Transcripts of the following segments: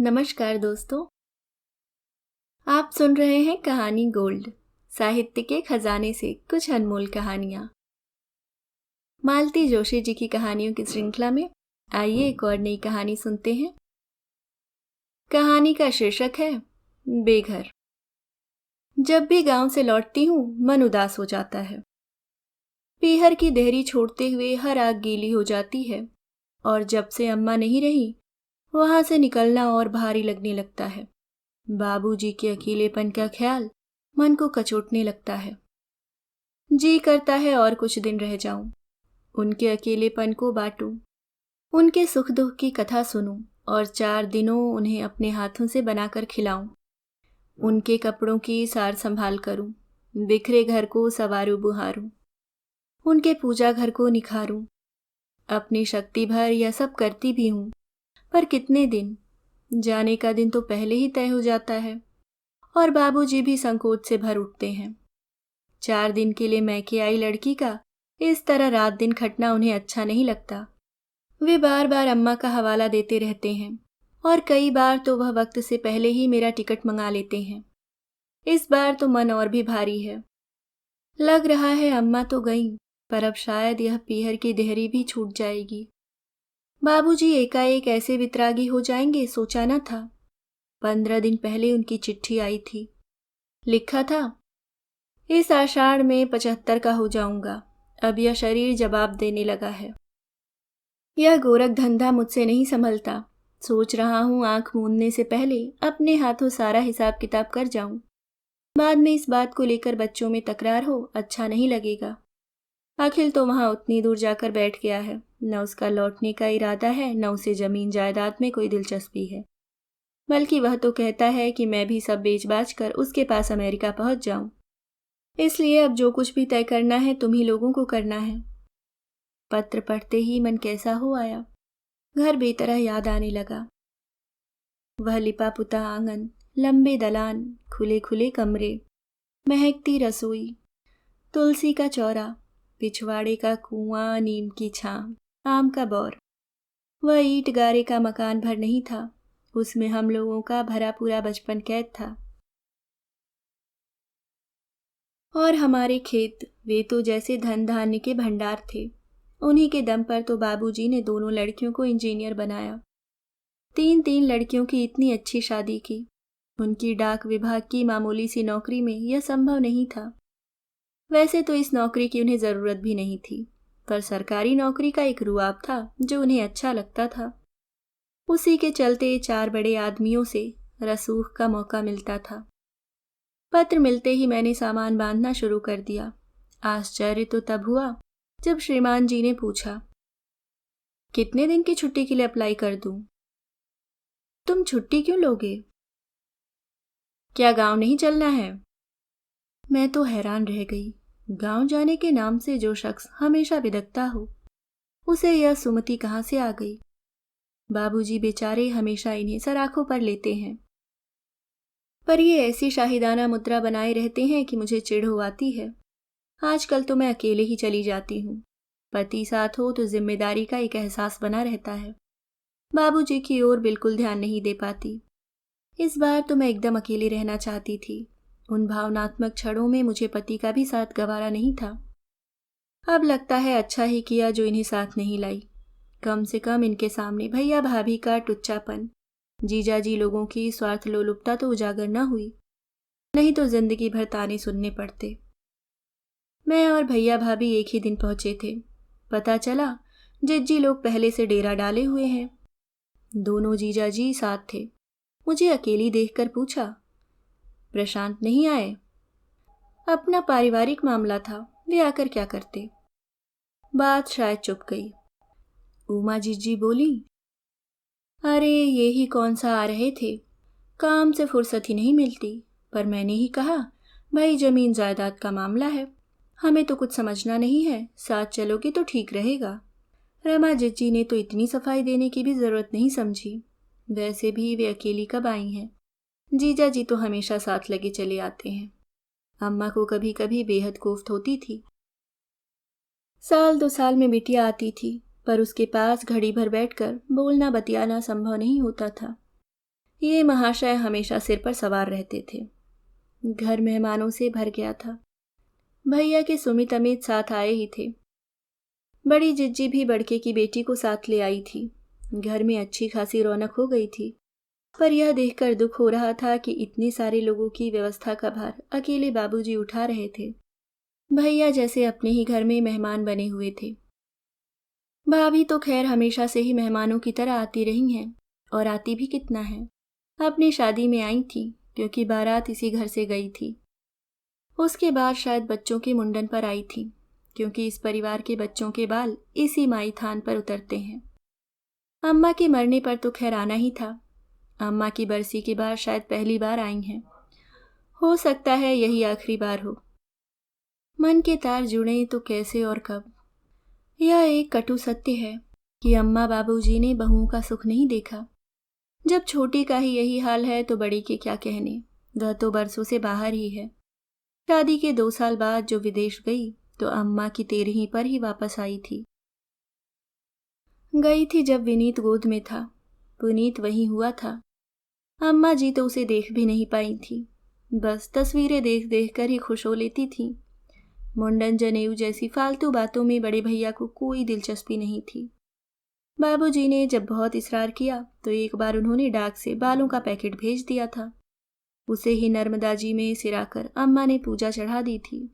नमस्कार दोस्तों। आप सुन रहे हैं कहानी गोल्ड, साहित्य के खजाने से कुछ अनमोल कहानियां। मालती जोशी जी की कहानियों की श्रृंखला में आइए एक और नई कहानी सुनते हैं। कहानी का शीर्षक है बेघर। जब भी गांव से लौटती हूँ मन उदास हो जाता है। पीहर की देहरी छोड़ते हुए हर आग गीली हो जाती है और जब से अम्मा नहीं रही वहां से निकलना और भारी लगने लगता है। बाबूजी के अकेलेपन का ख्याल मन को कचोटने लगता है। जी करता है और कुछ दिन रह जाऊं, उनके अकेलेपन को बांटूं, उनके सुख दुख की कथा सुनूं और 4 दिनों उन्हें अपने हाथों से बनाकर खिलाऊं। उनके कपड़ों की सार संभाल करूं, बिखरे घर को सवारूं बुहारूं, उनके पूजा घर को निखारूं। अपनी शक्ति भर यह सब करती भी हूं, पर कितने दिन? जाने का दिन तो पहले ही तय हो जाता है और बाबूजी भी संकोच से भर उठते हैं। 4 दिन के लिए मैके आई लड़की का इस तरह रात दिन खटना उन्हें अच्छा नहीं लगता। वे बार बार अम्मा का हवाला देते रहते हैं और कई बार तो वह वक्त से पहले ही मेरा टिकट मंगा लेते हैं। इस बार तो मन और भी भारी है। लग रहा है अम्मा तो गई, पर अब शायद यह पीहर की देहरी भी छूट जाएगी। बाबूजी एकाएक ऐसे वितरागी हो जाएंगे सोचा न था। 15 दिन पहले उनकी चिट्ठी आई थी। लिखा था, इस आषाढ़ में 75 का हो जाऊंगा। अब यह शरीर जवाब देने लगा है। यह गोरख धंधा मुझसे नहीं संभलता। सोच रहा हूं आंख मूंदने से पहले अपने हाथों सारा हिसाब किताब कर जाऊं। बाद में इस बात को लेकर बच्चों में तकरार हो, अच्छा नहीं लगेगा। अखिल तो वहां उतनी दूर जाकर बैठ गया है, न उसका लौटने का इरादा है न उसे जमीन जायदाद में कोई दिलचस्पी है। बल्कि वह तो कहता है कि मैं भी सब बेच बाच कर उसके पास अमेरिका पहुंच जाऊं। इसलिए अब जो कुछ भी तय करना है तुम ही लोगों को करना है। पत्र पढ़ते ही मन कैसा हो आया। घर बेतरह याद आने लगा। वह लिपा पुता आंगन, लंबे दलान, खुले खुले कमरे, महकती रसोई, तुलसी का चौरा, पिछवाड़े का कुआं, नीम की छांव, आम का बौर। वह ईंट गारे का मकान भर नहीं था, उसमें हम लोगों का भरा पूरा बचपन कैद था। और हमारे खेत, वे तो जैसे धन धान्य के भंडार थे। उन्हीं के दम पर तो बाबूजी ने दोनों लड़कियों को इंजीनियर बनाया। 3 लड़कियों की इतनी अच्छी शादी की। उनकी डाक विभाग की मामूली सी नौकरी में यह संभव नहीं था। वैसे तो इस नौकरी की उन्हें जरूरत भी नहीं थी, पर सरकारी नौकरी का एक रुआब था जो उन्हें अच्छा लगता था। उसी के चलते 4 बड़े आदमियों से रसूख का मौका मिलता था। पत्र मिलते ही मैंने सामान बांधना शुरू कर दिया। आश्चर्य तो तब हुआ जब श्रीमान जी ने पूछा, कितने दिन की छुट्टी के लिए अप्लाई कर दूं? तुम छुट्टी क्यों लोगे? क्या गांव नहीं चलना है? मैं तो हैरान रह गई। गांव जाने के नाम से जो शख्स हमेशा बिदकता हो, उसे यह सुमति कहां से आ गई? बाबूजी बेचारे हमेशा इन्हें सराखों पर लेते हैं, पर ये ऐसी शाहिदाना मुद्रा बनाए रहते हैं कि मुझे चिढ़ हो आती है। आजकल तो मैं अकेले ही चली जाती हूँ। पति साथ हो तो जिम्मेदारी का एक एहसास बना रहता है। बाबूजी की ओर बिल्कुल ध्यान नहीं दे पाती। इस बार तो मैं एकदम अकेली रहना चाहती थी। उन भावनात्मक क्षणों में मुझे पति का भी साथ गंवारा नहीं था। अब लगता है अच्छा ही किया जो इन्हें साथ नहीं लाई। कम से कम इनके सामने भैया भाभी का टुच्चापन, जीजाजी लोगों की स्वार्थ लोलुपता तो उजागर न हुई, नहीं तो जिंदगी भर ताने सुनने पड़ते। मैं और भैया भाभी एक ही दिन पहुंचे थे। पता चला जिज्जी लोग पहले से डेरा डाले हुए हैं। दोनों जीजाजी साथ थे। मुझे अकेली देखकर पूछा, प्रशांत नहीं आए? अपना पारिवारिक मामला था, वे आकर क्या करते? बात शायद चुप गई। उमा जीजी बोली, अरे ये ही कौन सा आ रहे थे, काम से फुर्सत ही नहीं मिलती। पर मैंने ही कहा, भाई जमीन जायदाद का मामला है, हमें तो कुछ समझना नहीं है, साथ चलोगे तो ठीक रहेगा। रमा जिज्जी ने तो इतनी सफाई देने की भी जरूरत नहीं समझी। वैसे भी वे अकेली कब आई हैं। जीजा जी तो हमेशा साथ लगे चले आते हैं। अम्मा को कभी कभी बेहद कोफ्त होती थी। 1-2 साल में बिटिया आती थी, पर उसके पास घड़ी भर बैठकर बोलना बतियाना संभव नहीं होता था। ये महाशय हमेशा सिर पर सवार रहते थे। घर मेहमानों से भर गया था। भैया के सुमित अमित साथ आए ही थे। बड़ी जिज्जी भी बड़के की बेटी को साथ ले आई थी। घर में अच्छी खासी रौनक हो गई थी। पर यह देखकर दुख हो रहा था कि इतने सारे लोगों की व्यवस्था का भार अकेले बाबूजी उठा रहे थे। भैया जैसे अपने ही घर में मेहमान बने हुए थे। भाभी तो खैर हमेशा से ही मेहमानों की तरह आती रही हैं, और आती भी कितना है। अपनी शादी में आई थी क्योंकि बारात इसी घर से गई थी। उसके बाद शायद बच्चों के मुंडन पर आई थी, क्योंकि इस परिवार के बच्चों के बाल इसी माई थान पर उतरते हैं। अम्मा के मरने पर तो खैर आना ही था। अम्मा की बरसी के बाद शायद पहली बार आई हैं। हो सकता है यही आखिरी बार हो। मन के तार जुड़े तो कैसे और कब। यह एक कटु सत्य है कि अम्मा बाबूजी ने बहुओं का सुख नहीं देखा। जब छोटी का ही यही हाल है तो बड़ी के क्या कहने, वह तो बरसों से बाहर ही है। शादी के 2 साल बाद जो विदेश गई तो अम्मा की 13वीं पर ही वापस आई थी। गई थी जब विनीत गोद में था। पुनीत वहीं हुआ था। अम्मा जी तो उसे देख भी नहीं पाई थी, बस तस्वीरें देख देख कर ही खुश हो लेती थी। मुंडन जनेऊ जैसी फालतू बातों में बड़े भैया को कोई दिलचस्पी नहीं थी। बाबूजी ने जब बहुत इसरार किया तो एक बार उन्होंने डाक से बालों का पैकेट भेज दिया था। उसे ही नर्मदा जी में सिराकर अम्मा ने पूजा चढ़ा दी थी।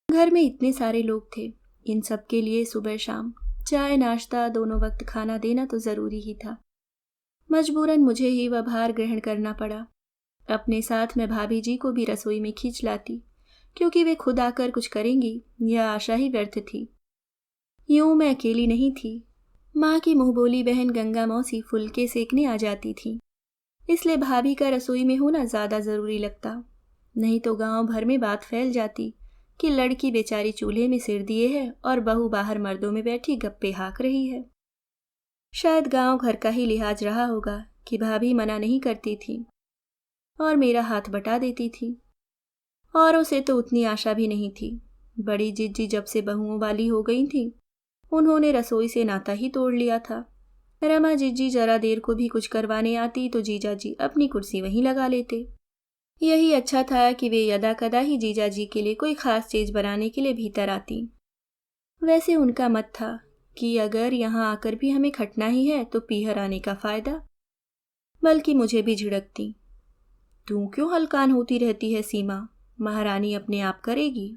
घर में इतने सारे लोग थे, इन सब के लिए सुबह शाम चाय नाश्ता दोनों वक्त खाना देना तो जरूरी ही था। मजबूरन मुझे ही वह भार ग्रहण करना पड़ा। अपने साथ मैं भाभी जी को भी रसोई में खींच लाती, क्योंकि वे खुद आकर कुछ करेंगी यह आशा ही व्यर्थ थी। यूं मैं अकेली नहीं थी। माँ की मुंहबोली बहन गंगा मौसी फुलके सेकने आ जाती थी, इसलिए भाभी का रसोई में होना ज्यादा जरूरी लगता। नहीं तो गांव भर में बात फैल जाती कि लड़की बेचारी चूल्हे में सिर दिए है और बहू बाहर मर्दों में बैठी गप्पे हाँक रही है। शायद गांव घर का ही लिहाज रहा होगा कि भाभी मना नहीं करती थी और मेरा हाथ बटा देती थी। औरों से तो उतनी आशा भी नहीं थी। बड़ी जिज्जी जब से बहुओं वाली हो गई थी उन्होंने रसोई से नाता ही तोड़ लिया था। रमा जिज्जी जरा देर को भी कुछ करवाने आती तो जीजा जी अपनी कुर्सी वहीं लगा लेते। यही अच्छा था कि वे यदा कदा ही जीजा जी के लिए कोई खास चीज बनाने के लिए भीतर आती। वैसे उनका मत था कि अगर यहाँ आकर भी हमें खटना ही है तो पीहर आने का फायदा। बल्कि मुझे भी झिड़कती, तू क्यों हलकान होती रहती है सीमा, महारानी अपने आप करेगी।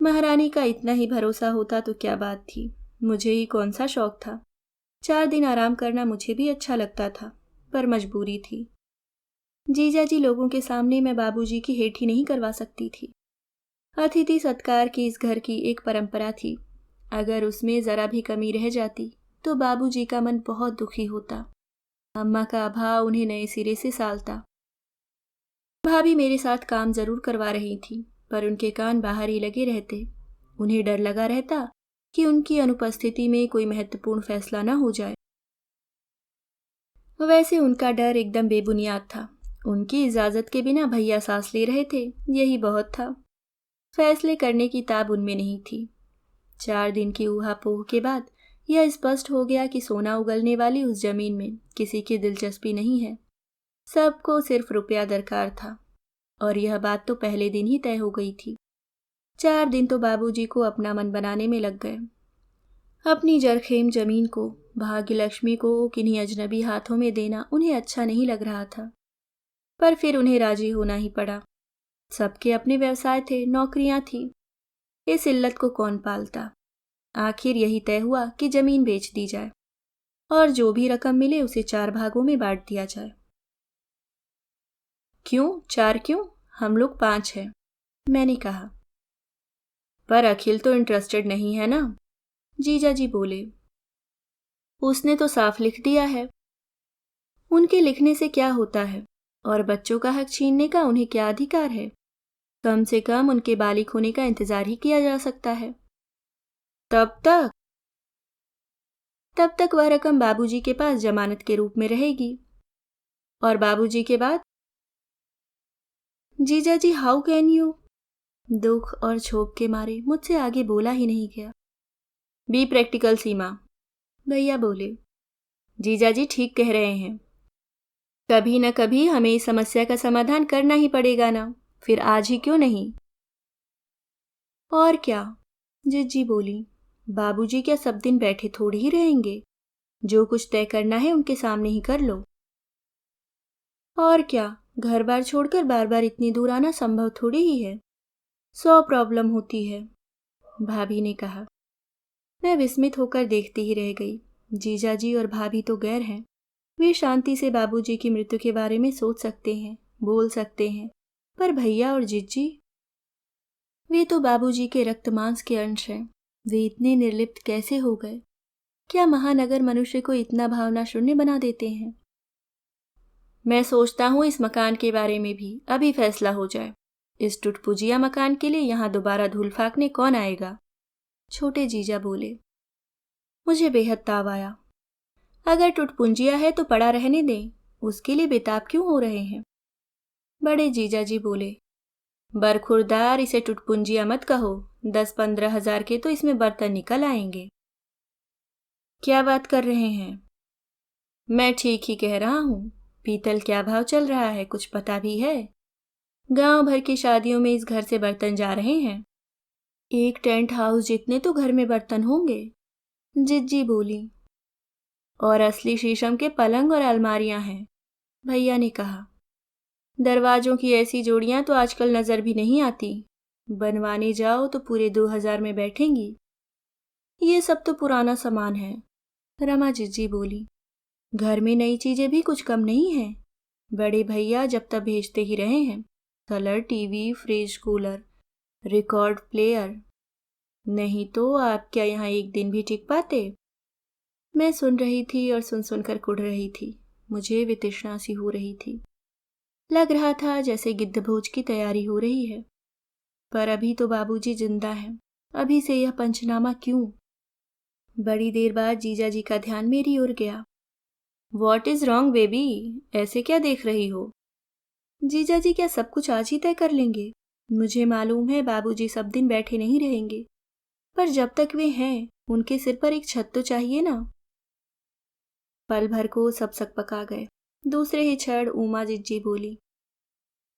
महारानी का इतना ही भरोसा होता तो क्या बात थी, मुझे ही कौन सा शौक था। 4 दिन आराम करना मुझे भी अच्छा लगता था, पर मजबूरी थी। जीजा जी लोगों के सामने मैं बाबूजी की हेठी नहीं करवा सकती थी। अतिथि सत्कार की इस घर की एक परंपरा थी। अगर उसमें जरा भी कमी रह जाती तो बाबूजी का मन बहुत दुखी होता। अम्मा का अभाव उन्हें नए सिरे से सालता। भाभी मेरे साथ काम जरूर करवा रही थी, पर उनके कान बाहर ही लगे रहते। उन्हें डर लगा रहता कि उनकी अनुपस्थिति में कोई महत्वपूर्ण फैसला न हो जाए। वैसे उनका डर एकदम बेबुनियाद था। उनकी इजाजत के बिना भैया सांस ले रहे थे, यही बहुत था। फैसले करने की ताब उनमें नहीं थी। 4 दिन की ऊहापोह के बाद यह स्पष्ट हो गया कि सोना उगलने वाली उस जमीन में किसी की दिलचस्पी नहीं है। सबको सिर्फ रुपया दरकार था, और यह बात तो पहले दिन ही तय हो गई थी। 4 दिन तो बाबूजी को अपना मन बनाने में लग गए। अपनी जरखेम जमीन को भाग्य लक्ष्मी को किन्हीं अजनबी हाथों में देना उन्हें अच्छा नहीं लग रहा था, पर फिर उन्हें राजी होना ही पड़ा। सबके अपने व्यवसाय थे, नौकरियां थी, इस इल्लत को कौन पालता। आखिर यही तय हुआ कि जमीन बेच दी जाए और जो भी रकम मिले उसे 4 भागों में बांट दिया जाए। क्यों 4 क्यों, हम लोग 5 हैं, मैंने कहा। पर अखिल तो इंटरेस्टेड नहीं है ना, जीजा जी बोले। उसने तो साफ लिख दिया है। उनके लिखने से क्या होता है, और बच्चों का हक छीनने का उन्हें क्या अधिकार है। कम से कम उनके बालिग होने का इंतजार ही किया जा सकता है। तब तक वह रकम बाबूजी के पास जमानत के रूप में रहेगी। और बाबूजी के बाद? जीजा जी हाउ कैन यू। दुख और क्षोभ के मारे मुझसे आगे बोला ही नहीं गया। बी प्रैक्टिकल सीमा, भैया बोले। जीजा जी ठीक कह रहे हैं। कभी न कभी हमें इस समस्या का समाधान करना ही पड़ेगा ना, फिर आज ही क्यों नहीं? और क्या? जिज्जी बोली। बाबूजी क्या सब दिन बैठे थोड़ी ही रहेंगे? जो कुछ तय करना है उनके सामने ही कर लो। और क्या, घर बार छोड़कर बार बार इतनी दूर आना संभव थोड़ी ही है। 100 प्रॉब्लम होती है, भाभी ने कहा। मैं विस्मित होकर देखती ही रह गई। जीजाजी और भाभी तो गैर हैं। वे शांति से बाबूजी की मृत्यु के बारे में सोच सकते हैं, बोल सकते हैं, पर भैया और जिज्जी, वे तो बाबूजी के रक्त मांस के अंश हैं। वे इतने निर्लिप्त कैसे हो गए? क्या महानगर मनुष्य को इतना भावना शून्य बना देते हैं? मैं सोचता हूँ इस मकान के बारे में भी अभी फैसला हो जाए। इस टुटपुजिया मकान के लिए यहाँ दोबारा धूल फाकने कौन आएगा? छोटे जीजा बोले। मुझे बेहद ताव आया। अगर टुटपुंजिया है तो पड़ा रहने दें, उसके लिए बेताब क्यों हो रहे हैं? बड़े जीजा जी बोले। बरखुरदार, इसे टुटपुंजिया मत कहो। 10-15 हजार के तो इसमें बर्तन निकल आएंगे। क्या बात कर रहे हैं? मैं ठीक ही कह रहा हूँ। पीतल क्या भाव चल रहा है, कुछ पता भी है? गांव भर की शादियों में इस घर से बर्तन जा रहे हैं। एक टेंट हाउस जितने तो घर में बर्तन होंगे, जिज्जी बोली। और असली शीशम के पलंग और अलमारियां हैं, भैया ने कहा। दरवाजों की ऐसी जोड़ियां तो आजकल नजर भी नहीं आती। बनवाने जाओ तो पूरे 2000 में बैठेंगी। ये सब तो पुराना सामान है, रमा जिज्जी बोली। घर में नई चीजें भी कुछ कम नहीं है। बड़े भैया जब तक भेजते ही रहे हैं। Colour TV, fridge, cooler, record player. नहीं तो आप क्या यहाँ एक दिन भी टिक पाते? मैं सुन रही थी और सुन सुनकर कुढ़ रही थी। मुझे वितृष्णा सी हो रही थी। लग रहा था जैसे गिद्धभोज की तैयारी हो रही है। पर अभी तो बाबूजी जिंदा हैं। अभी से यह पंचनामा क्यों? बड़ी देर बाद जीजाजी का ध्यान मेरी ओर गया। What is wrong baby? ऐसे क्या देख रही हो? जीजाजी क्या सब कुछ आज ही तय कर लेंगे? मुझे मालूम है बाबूजी सब दिन बैठे नहीं रहेंगे, पर जब तक वे हैं उनके सिर पर एक छत तो चाहिए ना। पल भर को सब सकपका गए। दूसरे ही क्षण उमा जिज्जी बोली,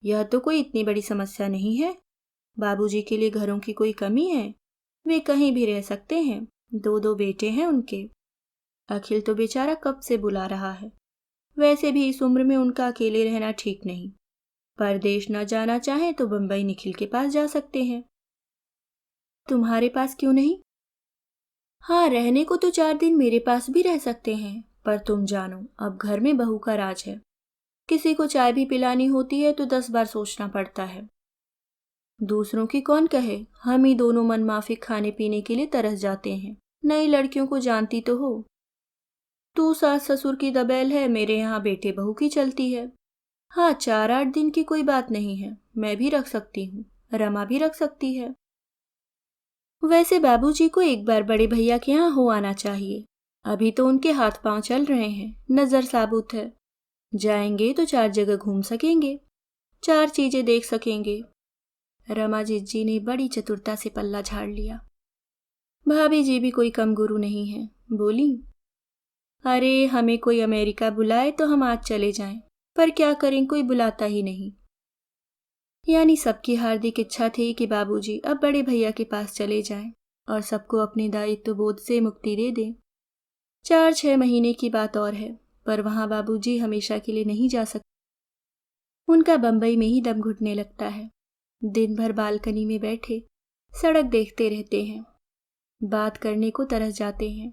यह तो कोई इतनी बड़ी समस्या नहीं है। बाबूजी के लिए घरों की कोई कमी है? वे कहीं भी रह सकते हैं। 2 बेटे हैं उनके। अखिल तो बेचारा कब से बुला रहा है। वैसे भी इस उम्र में उनका अकेले रहना ठीक नहीं। परदेश न जाना चाहे तो बंबई निखिल के पास जा सकते हैं। तुम्हारे पास क्यों नहीं? हाँ, रहने को तो 4 दिन मेरे पास भी रह सकते हैं, पर तुम जानो अब घर में बहू का राज है। किसी को चाय भी पिलानी होती है तो 10 बार सोचना पड़ता है। दूसरों की कौन कहे, हम ही दोनों मनमाफिक खाने पीने के लिए तरस जाते हैं। नई लड़कियों को जानती तो हो। तू सास ससुर की दबेल है, मेरे यहाँ बेटे बहू की चलती है। हाँ, 4-8 दिन की कोई बात नहीं है, मैं भी रख सकती हूँ, रमा भी रख सकती है। वैसे बाबूजी को एक बार बड़े भैया के यहाँ हो आना चाहिए। अभी तो उनके हाथ पांव चल रहे हैं, नजर साबुत है। जाएंगे तो 4 जगह घूम सकेंगे, 4 चीजें देख सकेंगे। रमा जिज्जी ने बड़ी चतुरता से पल्ला झाड़ लिया। भाभी जी भी कोई कम गुरु नहीं है, बोली, अरे हमें कोई अमेरिका बुलाए तो हम आज चले जाएं, पर क्या करें, कोई बुलाता ही नहीं। यानी सबकी हार्दिक इच्छा थी कि बाबूजी अब बड़े भैया के पास चले जाएं और सबको अपने दायित्व बोध से मुक्ति दे दें। 4-6 महीने की बात और है, पर वहां बाबूजी हमेशा के लिए नहीं जा सकते। उनका बंबई में ही दम घुटने लगता है। दिन भर बालकनी में बैठे सड़क देखते रहते हैं, बात करने को तरस जाते हैं।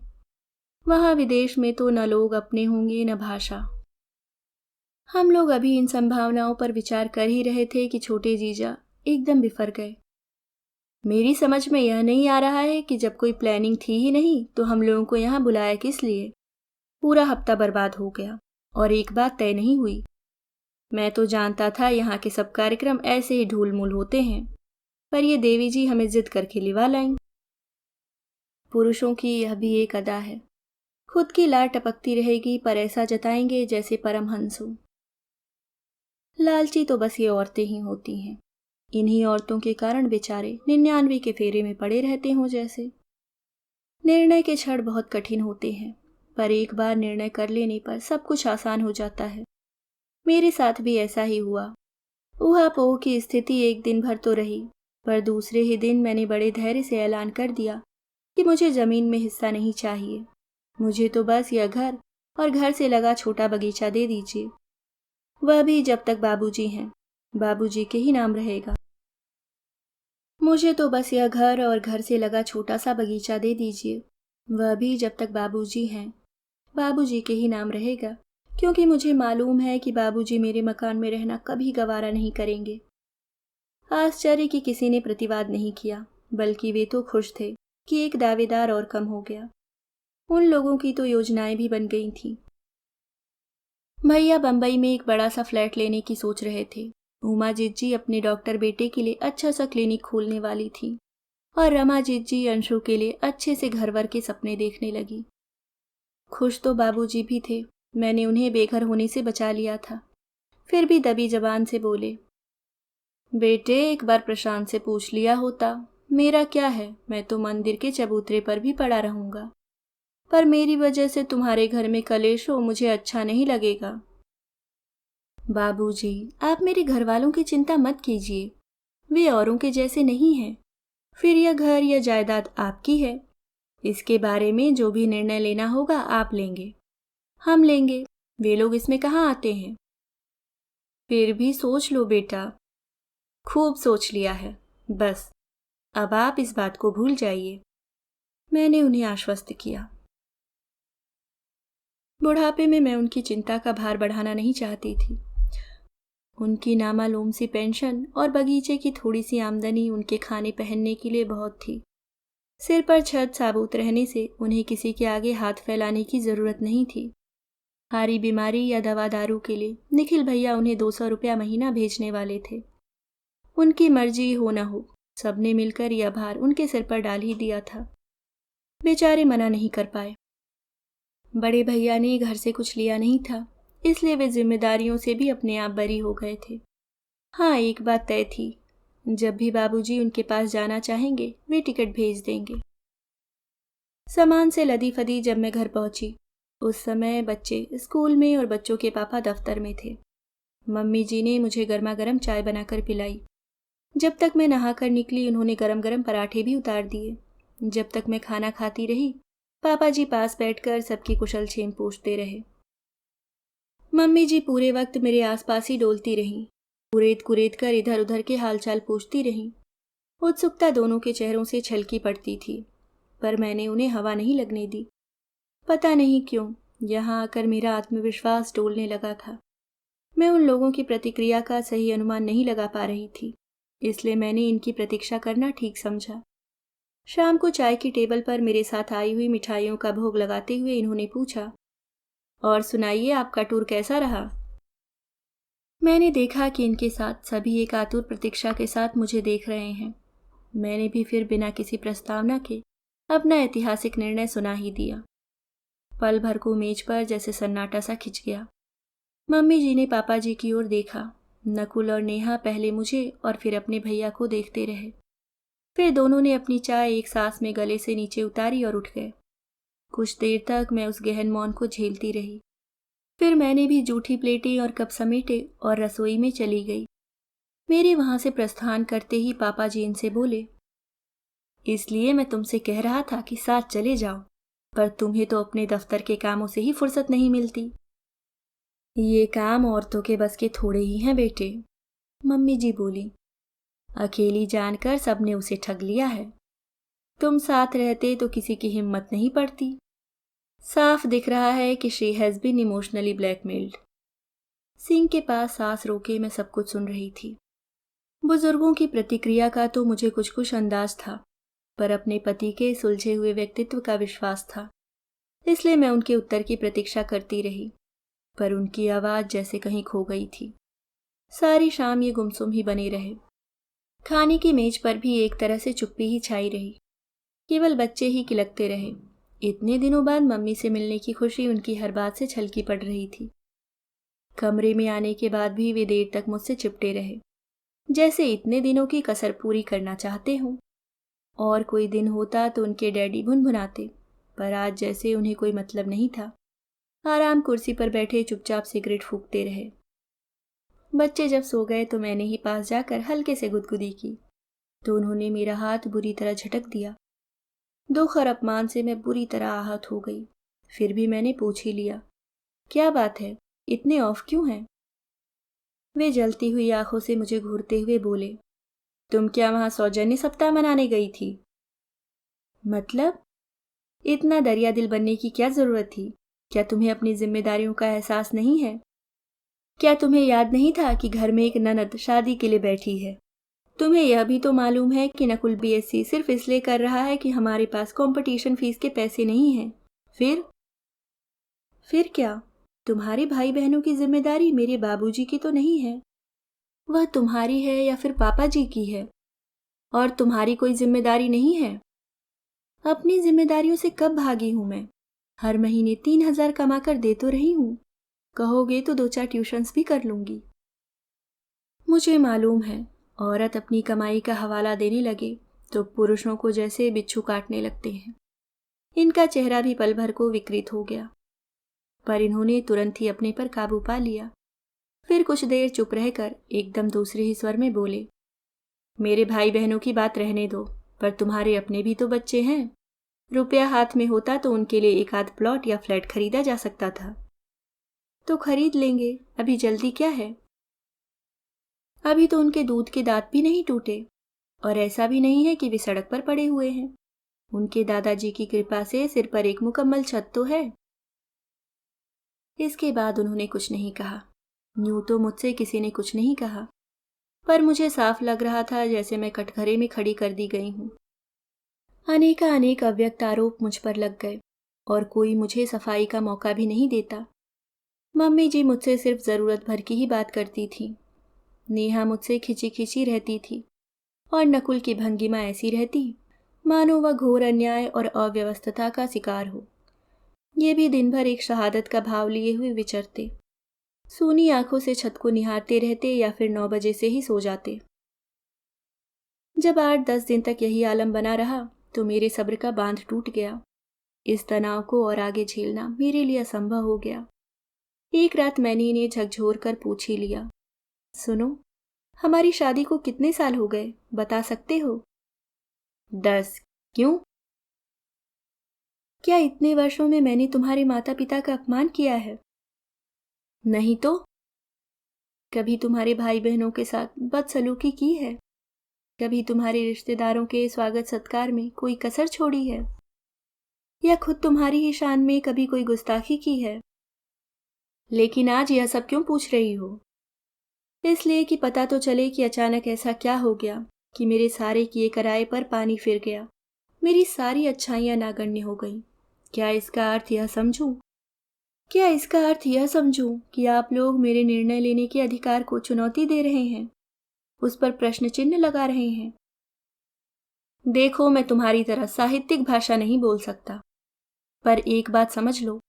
वहां विदेश में तो न लोग अपने होंगे न भाषा। हम लोग अभी इन संभावनाओं पर विचार कर ही रहे थे कि छोटे जीजा एकदम बिफर गए। मेरी समझ में यह नहीं आ रहा है कि जब कोई प्लानिंग थी ही नहीं तो हम लोगों को यहाँ बुलाया किस लिए। पूरा हफ्ता बर्बाद हो गया और एक बात तय नहीं हुई। मैं तो जानता था यहाँ के सब कार्यक्रम ऐसे ही ढूलमूल होते हैं, पर ये देवी जी हमें जिद करके लिवा लाईं। पुरुषों की यह भी एक अदा है, खुद की लार टपकती रहेगी पर ऐसा जताएंगे जैसे परमहंस हो। लालची तो बस ये औरतें ही होती हैं। इन्हीं औरतों के कारण बेचारे 99 के फेरे में पड़े रहते हों जैसे। निर्णय के क्षण बहुत कठिन होते हैं, पर एक बार निर्णय कर लेने पर सब कुछ आसान हो जाता है। मेरे साथ भी ऐसा ही हुआ। ऊहापोह की स्थिति एक दिन भर तो रही, पर दूसरे ही दिन मैंने बड़े धैर्य से ऐलान कर दिया कि मुझे जमीन में हिस्सा नहीं चाहिए। मुझे तो बस यह घर और घर से लगा छोटा बगीचा दे दीजिए, वह भी जब तक बाबूजी हैं। बाबूजी के ही नाम रहेगा। मुझे तो बस यह घर और घर से लगा छोटा सा बगीचा दे दीजिए, वह भी जब तक बाबूजी हैं। बाबूजी के ही नाम रहेगा, क्योंकि मुझे मालूम है कि बाबूजी मेरे मकान में रहना कभी गवारा नहीं करेंगे। आश्चर्य कि किसी ने प्रतिवाद नहीं किया, बल्कि वे तो खुश थे कि एक दावेदार और कम हो गया। उन लोगों की तो योजनाएं भी बन गई थीं। भैया बंबई में एक बड़ा सा फ्लैट लेने की सोच रहे थे। उमाजीत जी अपने डॉक्टर बेटे के लिए अच्छा सा क्लिनिक खोलने वाली थी, और रमाजीत जी अंशु के लिए अच्छे से घर-वर के सपने देखने लगी। खुश तो बाबूजी भी थे, मैंने उन्हें बेघर होने से बचा लिया था। फिर भी दबी जबान से बोले, बेटे एक बार प्रशांत से पूछ लिया होता, मेरा क्या है, मैं तो मंदिर के चबूतरे पर भी पड़ा रहूंगा। पर मेरी वजह से तुम्हारे घर में कलेश हो, मुझे अच्छा नहीं लगेगा। बाबूजी, आप मेरे घर वालों की चिंता मत कीजिए, वे औरों के जैसे नहीं हैं। फिर यह घर या जायदाद आपकी है, इसके बारे में जो भी निर्णय लेना होगा आप लेंगे, हम लेंगे, वे लोग इसमें कहाँ आते हैं। फिर भी सोच लो बेटा। खूब सोच लिया है, बस अब आप इस बात को भूल जाइए, मैंने उन्हें आश्वस्त किया। बुढ़ापे में मैं उनकी चिंता का भार बढ़ाना नहीं चाहती थी। उनकी नामालूम सी पेंशन और बगीचे की थोड़ी सी आमदनी उनके खाने पहनने के लिए बहुत थी। सिर पर छत साबुत रहने से उन्हें किसी के आगे हाथ फैलाने की जरूरत नहीं थी। भारी बीमारी या दवा दारू के लिए निखिल भैया उन्हें 200 रुपया महीना भेजने वाले थे। उनकी मर्जी हो न हो, सबने मिलकर यह भार उनके सिर पर डाल ही दिया था। बेचारे मना नहीं कर पाए। बड़े भैया ने घर से कुछ लिया नहीं था, इसलिए वे जिम्मेदारियों से भी अपने आप बरी हो गए थे। हाँ, एक बात तय थी, जब भी बाबूजी उनके पास जाना चाहेंगे वे टिकट भेज देंगे। सामान से लदी फदी जब मैं घर पहुंची, उस समय बच्चे स्कूल में और बच्चों के पापा दफ्तर में थे। मम्मी जी ने मुझे गर्मा गर्म चाय बनाकर पिलाई। जब तक मैं नहाकर निकली उन्होंने गरम गरम पराठे भी उतार दिए। जब तक मैं खाना खाती रही, पापा जी पास बैठकर सबकी कुशल छेम पूछते रहे। मम्मी जी पूरे वक्त मेरे आसपास ही डोलती रहीं, कुरेद कुरेद कर इधर उधर के हालचाल पूछती रहीं। उत्सुकता दोनों के चेहरों से छलकी पड़ती थी, पर मैंने उन्हें हवा नहीं लगने दी। पता नहीं क्यों यहाँ आकर मेरा आत्मविश्वास डोलने लगा था। मैं उन लोगों की प्रतिक्रिया का सही अनुमान नहीं लगा पा रही थी, इसलिए मैंने इनकी प्रतीक्षा करना ठीक समझा। शाम को चाय की टेबल पर मेरे साथ आई हुई मिठाइयों का भोग लगाते हुए इन्होंने पूछा, और सुनाइए आपका टूर कैसा रहा। मैंने देखा कि इनके साथ सभी एक आतुर प्रतीक्षा के साथ मुझे देख रहे हैं। मैंने भी फिर बिना किसी प्रस्तावना के अपना ऐतिहासिक निर्णय सुना ही दिया। पल भर को मेज पर जैसे सन्नाटा सा खिंच गया। मम्मी जी ने पापा जी की ओर देखा। नकुल और नेहा पहले मुझे और फिर अपने भैया को देखते रहे। फिर दोनों ने अपनी चाय एक सांस में गले से नीचे उतारी और उठ गए। कुछ देर तक मैं उस गहन मौन को झेलती रही। फिर मैंने भी जूठी प्लेटें और कप समेटे और रसोई में चली गई। मेरे वहां से प्रस्थान करते ही पापा जी इनसे बोले, इसलिए मैं तुमसे कह रहा था कि साथ चले जाओ, पर तुम्हें तो अपने दफ्तर के कामों से ही फुर्सत नहीं मिलती। ये काम औरतों के बस के थोड़े ही हैं बेटे, मम्मी जी बोली। अकेली जानकर सबने उसे ठग लिया है। तुम साथ रहते तो किसी की हिम्मत नहीं पड़ती। साफ दिख रहा है कि she has been emotionally blackmailed. Singh के पास सांस रोके मैं सब कुछ सुन रही थी। बुजुर्गों की प्रतिक्रिया का तो मुझे कुछ कुछ अंदाज था, पर अपने पति के सुलझे हुए व्यक्तित्व का विश्वास था, इसलिए मैं उनके उत्तर की प्रतीक्षा करती रही, पर उनकी आवाज जैसे कहीं खो गई थी। सारी शाम ये गुमसुम ही बने रहे। खाने की मेज पर भी एक तरह से चुप्पी ही छाई रही। केवल बच्चे ही किलकते रहे। इतने दिनों बाद मम्मी से मिलने की खुशी उनकी हर बात से छलकी पड़ रही थी। कमरे में आने के बाद भी वे देर तक मुझसे चिपटे रहे, जैसे इतने दिनों की कसर पूरी करना चाहते हों। और कोई दिन होता तो उनके डैडी भुनभुनाते, पर आज जैसे उन्हें कोई मतलब नहीं था। आराम कुर्सी पर बैठे चुपचाप सिगरेट फूंकते रहे। बच्चे जब सो गए तो मैंने ही पास जाकर हल्के से गुदगुदी की तो उन्होंने मेरा हाथ बुरी तरह झटक दिया। दुख और अपमान से मैं बुरी तरह आहत हो गई। फिर भी मैंने पूछ ही लिया, क्या बात है, इतने ऑफ क्यों हैं? वे जलती हुई आंखों से मुझे घूरते हुए बोले, तुम क्या वहां सौजन्य सप्ताह मनाने गई थी? मतलब? इतना दरिया दिल बनने की क्या जरूरत थी? क्या तुम्हें अपनी जिम्मेदारियों का एहसास नहीं है? क्या तुम्हें याद नहीं था कि घर में एक ननद शादी के लिए बैठी है? तुम्हें यह भी तो मालूम है कि नकुल बीएससी सिर्फ इसलिए कर रहा है कि हमारे पास कंपटीशन फीस के पैसे नहीं हैं। फिर क्या? तुम्हारे भाई बहनों की जिम्मेदारी मेरे बाबूजी की तो नहीं है, वह तुम्हारी है या फिर पापा जी की है। और तुम्हारी कोई जिम्मेदारी नहीं है? अपनी जिम्मेदारियों से कब भागी हूं मैं? हर महीने 3,000 कमा कर दे तो रही हूं। कहोगे तो 2-4 ट्यूशन्स भी कर लूंगी। मुझे मालूम है, औरत अपनी कमाई का हवाला देने लगे तो पुरुषों को जैसे बिच्छू काटने लगते हैं। इनका चेहरा भी पल भर को विकृत हो गया, पर इन्होंने तुरंत ही अपने पर काबू पा लिया। फिर कुछ देर चुप रहकर एकदम दूसरे ही स्वर में बोले, मेरे भाई बहनों की बात रहने दो, पर तुम्हारे अपने भी तो बच्चे हैं। रुपया हाथ में होता तो उनके लिए एक आध प्लॉट या फ्लैट खरीदा जा सकता था। तो खरीद लेंगे, अभी जल्दी क्या है? अभी तो उनके दूध के दांत भी नहीं टूटे, और ऐसा भी नहीं है कि वे सड़क पर पड़े हुए हैं। उनके दादाजी की कृपा से सिर पर एक मुकम्मल छत तो है। इसके बाद उन्होंने कुछ नहीं कहा। यूं तो मुझसे किसी ने कुछ नहीं कहा, पर मुझे साफ लग रहा था जैसे मैं कटघरे में खड़ी कर दी गई हूं। अनेक अव्यक्त आरोप मुझ पर लग गए और कोई मुझे सफाई का मौका भी नहीं देता। मम्मी जी मुझसे सिर्फ जरूरत भर की ही बात करती थी। नेहा मुझसे खिंची खिंची रहती थी और नकुल की भंगिमा ऐसी रहती मानो वह घोर अन्याय और अव्यवस्था का शिकार हो। ये भी दिन भर एक शहादत का भाव लिए हुए विचरते, सूनी आंखों से छत को निहारते रहते या फिर 9 बजे से ही सो जाते। जब 8-10 दिन तक यही आलम बना रहा तो मेरे सब्र का बांध टूट गया। इस तनाव को और आगे झेलना मेरे लिए असंभव हो गया। एक रात मैंने इन्हें झकझोर कर पूछ ही लिया, सुनो, हमारी शादी को कितने साल हो गए, बता सकते हो? 10। क्यों? क्या इतने वर्षों में मैंने तुम्हारे माता पिता का अपमान किया है? नहीं तो। कभी तुम्हारे भाई बहनों के साथ बदसलूकी की है? कभी तुम्हारे रिश्तेदारों के स्वागत सत्कार में कोई कसर छोड़ी है? या खुद तुम्हारी ही शान में कभी कोई गुस्ताखी की है? लेकिन आज यह सब क्यों पूछ रही हो? इसलिए कि पता तो चले कि अचानक ऐसा क्या हो गया कि मेरे सारे किए कराए पर पानी फिर गया, मेरी सारी अच्छाइयां नागण्य हो गईं। क्या इसका अर्थ यह समझूं कि आप लोग मेरे निर्णय लेने के अधिकार को चुनौती दे रहे हैं, उस पर प्रश्न चिन्ह लगा रहे हैं? देखो, मैं तुम्हारी तरह साहित्यिक भाषा नहीं बोल सकता, पर एक बात समझ लो,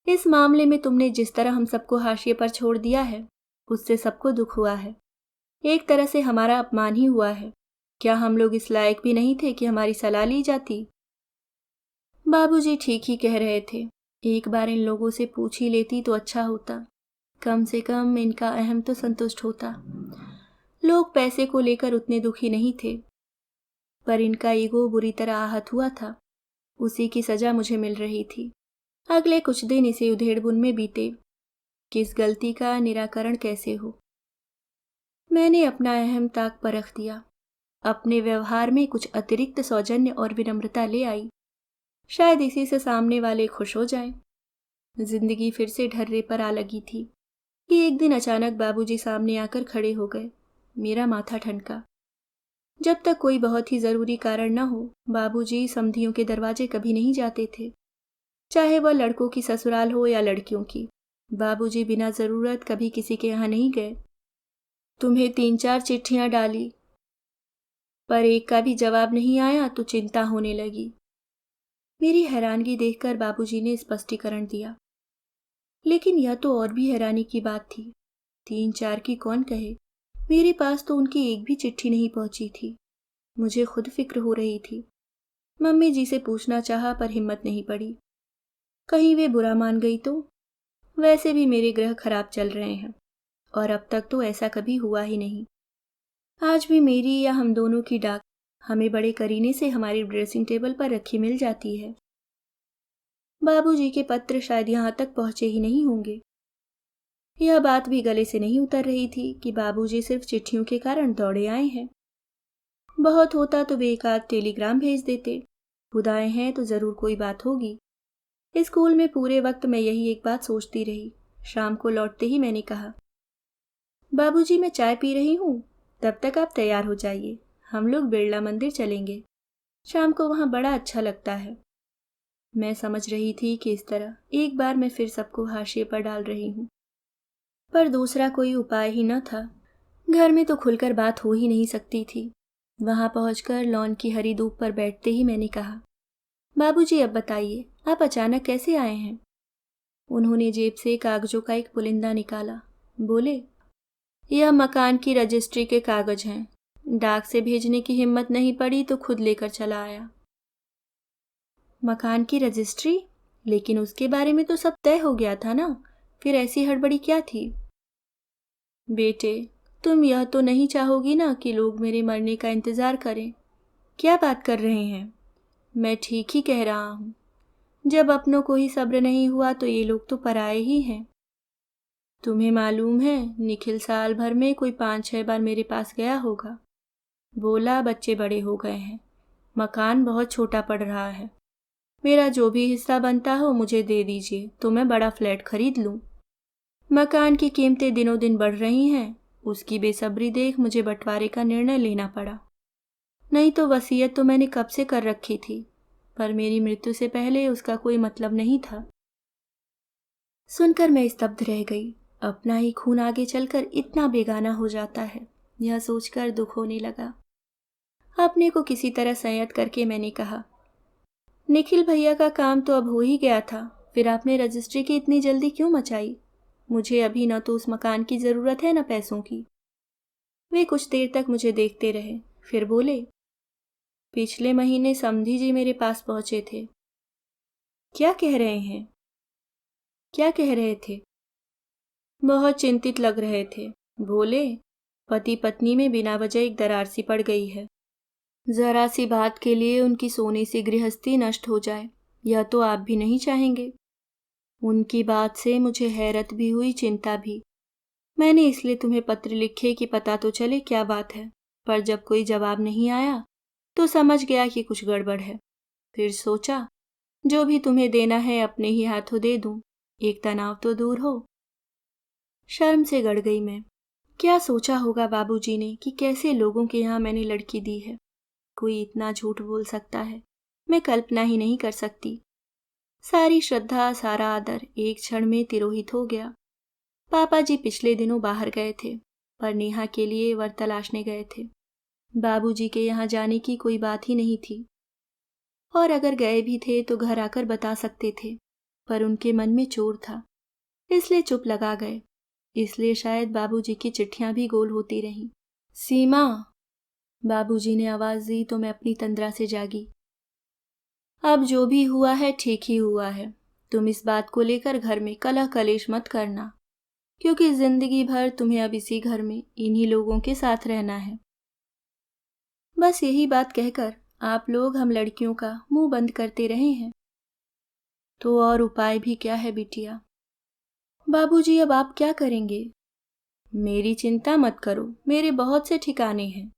इस मामले में तुमने जिस तरह हम सबको हाशिए पर छोड़ दिया है, उससे सबको दुख हुआ है। एक तरह से हमारा अपमान ही हुआ है। क्या हम लोग इस लायक भी नहीं थे कि हमारी सलाह ली जाती? बाबूजी ठीक ही कह रहे थे। एक बार इन लोगों से पूछ ही लेती तो अच्छा होता। कम से कम इनका अहम तो संतुष्ट होता। लोग पैसे को लेकर उतने दुखी नहीं थे, पर इनका ईगो बुरी तरह आहत हुआ था। उसी की सजा मुझे मिल रही थी। अगले कुछ दिन इसे उधेड़बुन में बीते, किस गलती का निराकरण कैसे हो। मैंने अपना अहम ताक परख दिया। अपने व्यवहार में कुछ अतिरिक्त सौजन्य और विनम्रता ले आई। शायद इसी से सामने वाले खुश हो जाएं। जिंदगी फिर से ढर्रे पर आ लगी थी कि एक दिन अचानक बाबूजी सामने आकर खड़े हो गए। मेरा माथा ठनका। जब तक कोई बहुत ही जरूरी कारण न हो, बाबूजी समधियों के दरवाजे कभी नहीं जाते थे, चाहे वह लड़कों की ससुराल हो या लड़कियों की। बाबूजी बिना जरूरत कभी किसी के यहाँ नहीं गए। तुम्हें 3-4 चिट्ठियां डाली, पर एक का भी जवाब नहीं आया तो चिंता होने लगी। मेरी हैरानगी देखकर बाबूजी ने स्पष्टीकरण दिया। लेकिन यह तो और भी हैरानी की बात थी। 3-4 की कौन कहे, मेरे पास तो उनकी एक भी चिट्ठी नहीं पहुंची थी। मुझे खुद फिक्र हो रही थी। मम्मी जी से पूछना चाहा पर हिम्मत नहीं पड़ी। कहीं वे बुरा मान गई तो? वैसे भी मेरे ग्रह खराब चल रहे हैं और अब तक तो ऐसा कभी हुआ ही नहीं। आज भी मेरी या हम दोनों की डाक हमें बड़े करीने से हमारी ड्रेसिंग टेबल पर रखी मिल जाती है। बाबूजी के पत्र शायद यहाँ तक पहुँचे ही नहीं होंगे। यह बात भी गले से नहीं उतर रही थी कि बाबूजी सिर्फ चिट्ठियों के कारण दौड़े आए हैं। बहुत होता तो वे एक आध टेलीग्राम भेज देते। खुद आए हैं तो जरूर कोई बात होगी। स्कूल में पूरे वक्त मैं यही एक बात सोचती रही। शाम को लौटते ही मैंने कहा, बाबूजी मैं चाय पी रही हूँ, तब तक आप तैयार हो जाइए, हम लोग बिरला मंदिर चलेंगे। शाम को वहाँ बड़ा अच्छा लगता है। मैं समझ रही थी कि इस तरह एक बार मैं फिर सबको हाशिए पर डाल रही हूँ, पर दूसरा कोई उपाय ही न था। घर में तो खुलकर बात हो ही नहीं सकती थी। वहां पहुंचकर लॉन की हरी धूप पर बैठते ही मैंने कहा, बाबूजी अब बताइए, आप अचानक कैसे आए हैं? उन्होंने जेब से कागजों का एक पुलिंदा निकाला। बोले, यह मकान की रजिस्ट्री के कागज हैं। डाक से भेजने की हिम्मत नहीं पड़ी तो खुद लेकर चला आया। मकान की रजिस्ट्री? लेकिन उसके बारे में तो सब तय हो गया था ना, फिर ऐसी हड़बड़ी क्या थी? बेटे, तुम यह तो नहीं चाहोगी ना कि लोग मेरे मरने का इंतजार करें? क्या बात कर रहे हैं? मैं ठीक ही कह रहा हूँ। जब अपनों को ही सब्र नहीं हुआ तो ये लोग तो पराए ही हैं। तुम्हें मालूम है, निखिल साल भर में कोई 5-6 बार मेरे पास गया होगा। बोला बच्चे बड़े हो गए हैं, मकान बहुत छोटा पड़ रहा है, मेरा जो भी हिस्सा बनता हो मुझे दे दीजिए तो मैं बड़ा फ्लैट खरीद लूँ। मकान की कीमतें दिनों दिन बढ़ रही हैं, उसकी बेसब्री देख मुझे बंटवारे का निर्णय लेना पड़ा। नहीं तो वसीयत तो मैंने कब से कर रखी थी, पर मेरी मृत्यु से पहले उसका कोई मतलब नहीं था। सुनकर मैं स्तब्ध रह गई। अपना ही खून आगे चलकर इतना बेगाना हो जाता है, यह सोचकर दुख होने लगा। अपने को किसी तरह संयत करके मैंने कहा, निखिल भैया का काम तो अब हो ही गया था, फिर आपने रजिस्ट्री की इतनी जल्दी क्यों मचाई? मुझे अभी न तो उस मकान की जरूरत है न पैसों की। वे कुछ देर तक मुझे देखते रहे, फिर बोले, पिछले महीने समधी जी मेरे पास पहुंचे थे। क्या कह रहे हैं? क्या कह रहे थे? बहुत चिंतित लग रहे थे। बोले, पति पत्नी में बिना वजह एक दरार सी पड़ गई है। जरा सी बात के लिए उनकी सोने सी गृहस्थी नष्ट हो जाए, यह तो आप भी नहीं चाहेंगे। उनकी बात से मुझे हैरत भी हुई, चिंता भी। मैंने इसलिए तुम्हें पत्र लिखे कि पता तो चले क्या बात है, पर जब कोई जवाब नहीं आया तो समझ गया कि कुछ गड़बड़ है। फिर सोचा, जो भी तुम्हें देना है अपने ही हाथों दे दूं, एक तनाव तो दूर हो। शर्म से गड़ गई मैं। क्या सोचा होगा बाबूजी ने कि कैसे लोगों के यहाँ मैंने लड़की दी है? कोई इतना झूठ बोल सकता है, मैं कल्पना ही नहीं कर सकती। सारी श्रद्धा, सारा आदर एक क्षण में तिरोहित हो गया। पापा जी पिछले दिनों बाहर गए थे, पर नेहा के लिए वर तलाशने गए थे। बाबूजी के यहाँ जाने की कोई बात ही नहीं थी, और अगर गए भी थे तो घर आकर बता सकते थे, पर उनके मन में चोर था, इसलिए चुप लगा गए। इसलिए शायद बाबूजी की चिट्ठियां भी गोल होती रहीं। सीमा, बाबूजी ने आवाज दी तो मैं अपनी तंद्रा से जागी। अब जो भी हुआ है ठीक ही हुआ है। तुम इस बात को लेकर घर में कलह कलेश मत करना, क्योंकि जिंदगी भर तुम्हें अब इसी घर में इन्हीं लोगों के साथ रहना है। बस यही बात कहकर आप लोग हम लड़कियों का मुंह बंद करते रहे हैं। तो और उपाय भी क्या है बिटिया? बाबूजी अब आप क्या करेंगे? मेरी चिंता मत करो, मेरे बहुत से ठिकाने हैं।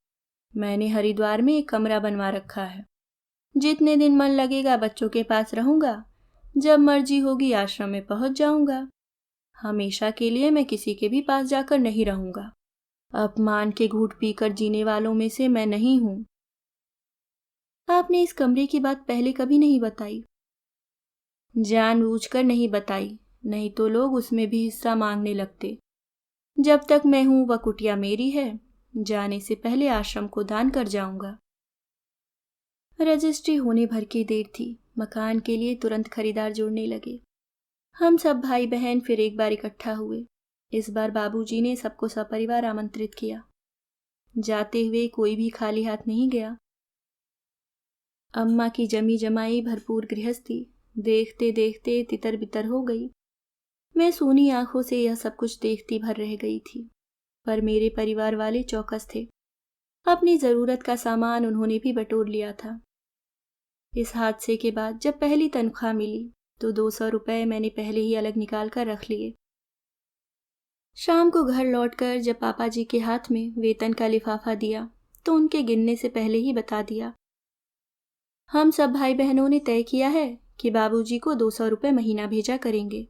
मैंने हरिद्वार में एक कमरा बनवा रखा है। जितने दिन मन लगेगा बच्चों के पास रहूंगा, जब मर्जी होगी आश्रम में पहुंच जाऊंगा। हमेशा के लिए मैं किसी के भी पास जाकर नहीं रहूंगा। अपमान के घूंट पीकर जीने वालों में से मैं नहीं हूं। आपने इस कमरे की बात पहले कभी नहीं बताई। जानबूझकर नहीं बताई, नहीं तो लोग उसमें भी हिस्सा मांगने लगते। जब तक मैं हूं वह कुटिया मेरी है, जाने से पहले आश्रम को दान कर जाऊंगा। रजिस्ट्री होने भर की देर थी। मकान के लिए तुरंत खरीदार जुड़ने लगे। हम सब भाई बहन फिर एक बार इकट्ठा हुए। इस बार बाबूजी ने सबको सपरिवार आमंत्रित किया। जाते हुए कोई भी खाली हाथ नहीं गया। अम्मा की जमी जमाई भरपूर गृहस्थी देखते देखते तितर बितर हो गई। मैं सूनी आंखों से यह सब कुछ देखती भर रह गई थी, पर मेरे परिवार वाले चौकस थे। अपनी ज़रूरत का सामान उन्होंने भी बटोर लिया था। इस हादसे के बाद जब पहली तनख्वाह मिली तो 200 रुपये मैंने पहले ही अलग निकाल कर रख लिए। शाम को घर लौटकर जब पापा जी के हाथ में वेतन का लिफाफा दिया तो उनके गिनने से पहले ही बता दिया, हम सब भाई बहनों ने तय किया है कि बाबूजी को 200 रुपये महीना भेजा करेंगे।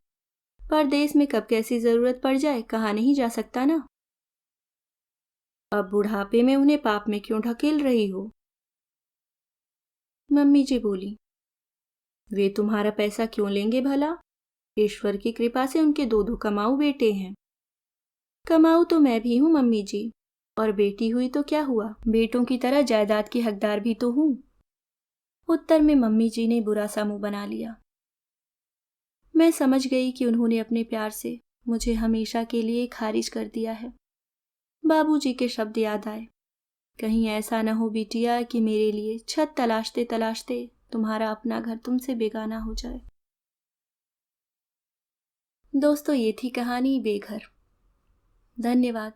परदेश में कब कैसी ज़रूरत पड़ जाए कहा नहीं जा सकता ना। अब बुढ़ापे में उन्हें पाप में क्यों ढकेल रही हो? मम्मी जी बोली, वे तुम्हारा पैसा क्यों लेंगे भला? ईश्वर की कृपा से उनके दो दो कमाऊ बेटे हैं। कमाऊ तो मैं भी हूँ मम्मी जी, और बेटी हुई तो क्या हुआ, बेटों की तरह जायदाद की हकदार भी तो हूँ। उत्तर में मम्मी जी ने बुरा सा मुंह बना लिया। मैं समझ गई कि उन्होंने अपने प्यार से मुझे हमेशा के लिए खारिज कर दिया है। बाबूजी के शब्द याद आए, कहीं ऐसा न हो बिटिया कि मेरे लिए छत तलाशते तलाशते तुम्हारा अपना घर तुमसे बेगाना हो जाए। दोस्तों, ये थी कहानी बेघर। धन्यवाद।